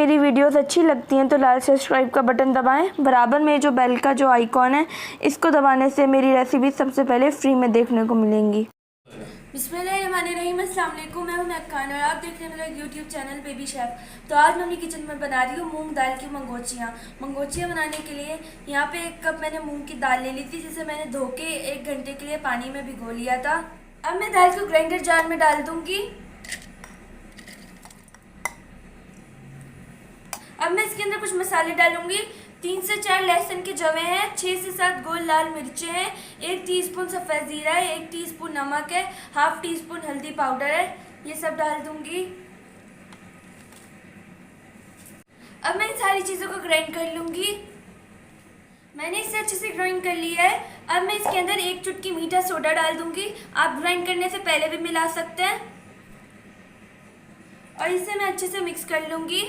मेरी वीडियोस अच्छी लगती हैं तो लाल सब्सक्राइब का बटन दबाएं। बराबर में जो बेल का जो आइकॉन है इसको दबाने से मेरी रेसिपी सबसे पहले फ्री में देखने को मिलेंगी। बिस्मिल्लाहिर्रहमानिर्रहीम, अस्सलाम वालेकुम। मैं हूं मक्कान और आप देख रहे हैं मेरा यूट्यूब चैनल बेबी शेफ। तो आज मैं अपनी किचन में बना रही हूँ मूंग दाल की मंगोचियाँ बनाने के लिए यहाँ पे 1 कप मैंने मूंग की दाल ले ली थी, जिसे मैंने धो के 1 घंटे के लिए पानी में भिगो लिया था। अब मैं दाल को ग्राइंडर जार में डाल दूंगी। अब मैं इसके अंदर कुछ मसाले डालूंगी। 3 से 4 लहसुन के जवे हैं, 6 से 7 गोल लाल मिर्चें हैं, 1 टीस्पून सफ़ेद ज़ीरा है, 1 टीस्पून नमक है, हाफ टीस्पून हल्दी पाउडर है। ये सब डाल दूंगी। अब मैं इन सारी चीज़ों को ग्राइंड कर लूंगी। मैंने इसे अच्छे से ग्राइंड कर लिया है। अब मैं इसके अंदर 1 चुटकी मीठा सोडा डाल दूंगी। आप ग्राइंड करने से पहले भी मिला सकते हैं। और इसे मैं अच्छे से मिक्स कर लूंगी।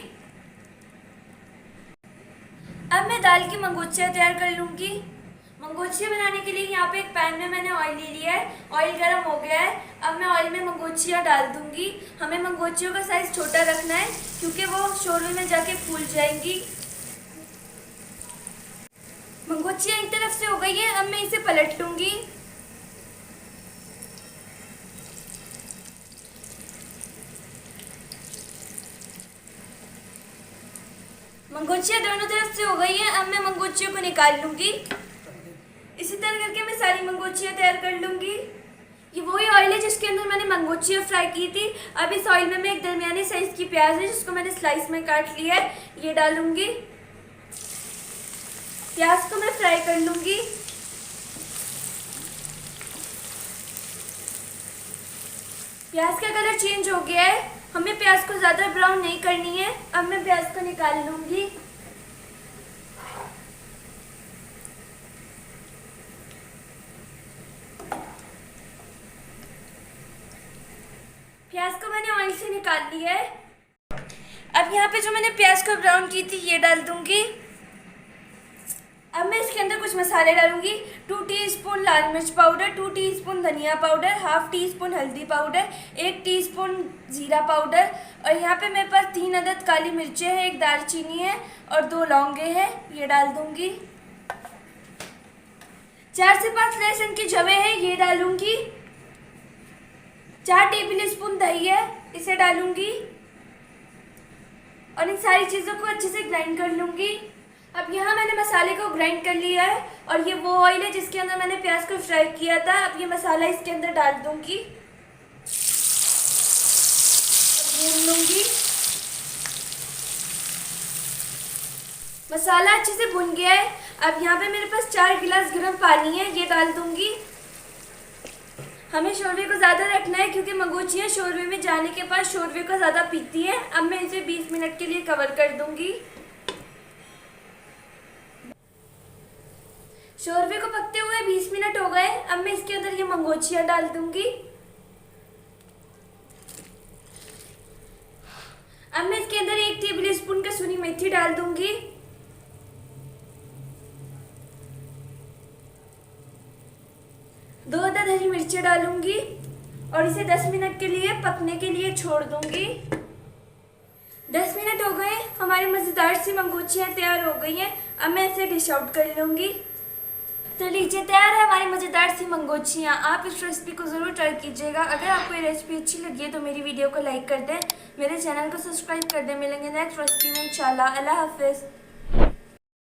अब मैं दाल की मंगोचियाँ तैयार कर लूँगी। मंगोचियाँ बनाने के लिए यहाँ पे एक पैन में मैंने ऑयल ले लिया है। ऑयल गर्म हो गया है। अब मैं ऑयल में मंगोचियाँ डाल दूँगी। हमें मंगोचियों का साइज़ छोटा रखना है क्योंकि वो शोरवे में जाके फूल जाएंगी। मंगोचियाँ एक तरफ से हो गई है। अब मैं इसे पलट लूँगी। मंगोचियाँ दोनों तरफ से हो गई है। अब मैं मंगोचियों को निकाल लूँगी। इसी तरह करके मैं सारी मंगोचियाँ तैयार कर लूँगी। ये वही ऑयल है जिसके अंदर मैंने मंगोचियाँ फ्राई की थी। अब इस ऑयल में मैं एक दरमियाने साइज़ की प्याज है जिसको मैंने स्लाइस में काट लिया है, ये डालूँगी। प्याज को मैं फ्राई कर लूँगी। प्याज का कलर चेंज हो गया है। हमें प्याज को ज़्यादा ब्राउन नहीं करनी है। अब मैं प्याज को निकाल लूँगी। प्याज को मैंने ऑयल से निकाल लिया है। अब यहाँ पे जो मैंने प्याज को ब्राउन की थी ये डाल दूँगी। अब मैं इसके अंदर कुछ मसाले डालूंगी। 2 टीस्पून लाल मिर्च पाउडर, 2 टीस्पून धनिया पाउडर, हाफ टीस्पून हल्दी पाउडर, 1 टीस्पून ज़ीरा पाउडर और यहाँ पे मेरे पास 3 अदद काली मिर्चें हैं, 1 दालचीनी है और 2 लौंगे हैं, ये डाल दूंगी। 4 से 5 लहसुन के जवे हैं, ये डालूंगी। 4 टेबल स्पून दही है, इसे डालूंगी और इन सारी चीज़ों को अच्छे से ग्राइंड कर लूँगी। अब यहाँ मैंने मसाले को ग्राइंड कर लिया है और ये वो ऑयल है जिसके अंदर मैंने प्याज को फ्राई किया था। अब ये मसाला इसके अंदर डाल दूंगी, भून लूँगी। मसाला अच्छे से भुन गया है। अब यहाँ पे मेरे पास 4 गिलास गर्म पानी है, ये डाल दूंगी। हमें शोरवे को ज़्यादा रखना है क्योंकि मंगोचियाँ शोरवे में जाने के बाद शोरवे को ज़्यादा पीती हैं। अब मैं इसे 20 मिनट के लिए कवर कर दूंगी। शोरवे को पकते हुए 20 मिनट हो गए। अब मैं इसके अंदर ये मंगोचियाँ डाल दूंगी। अब मैं इसके अंदर 1 टेबल स्पून कसूरी मेथी डाल दूंगी। दो अदद हरी मिर्चें डालूंगी और इसे 10 मिनट के लिए पकने के लिए छोड़ दूंगी। 10 मिनट हो गए, हमारी मज़ेदार सी मंगोचियाँ तैयार हो गई हैं। अब मैं इसे डिश आउट कर लूँगी। तो लीजिए, तैयार है हमारी मज़ेदार सी मंगोचियाँ। आप इस रेसिपी को ज़रूर ट्राई कीजिएगा। अगर आपको ये रेसिपी अच्छी लगी है तो मेरी वीडियो को लाइक कर दें, मेरे चैनल को सब्सक्राइब कर दें। मिलेंगे नेक्स्ट रेसिपी में इंशाल्लाह। अल्लाह हाफ़िज़।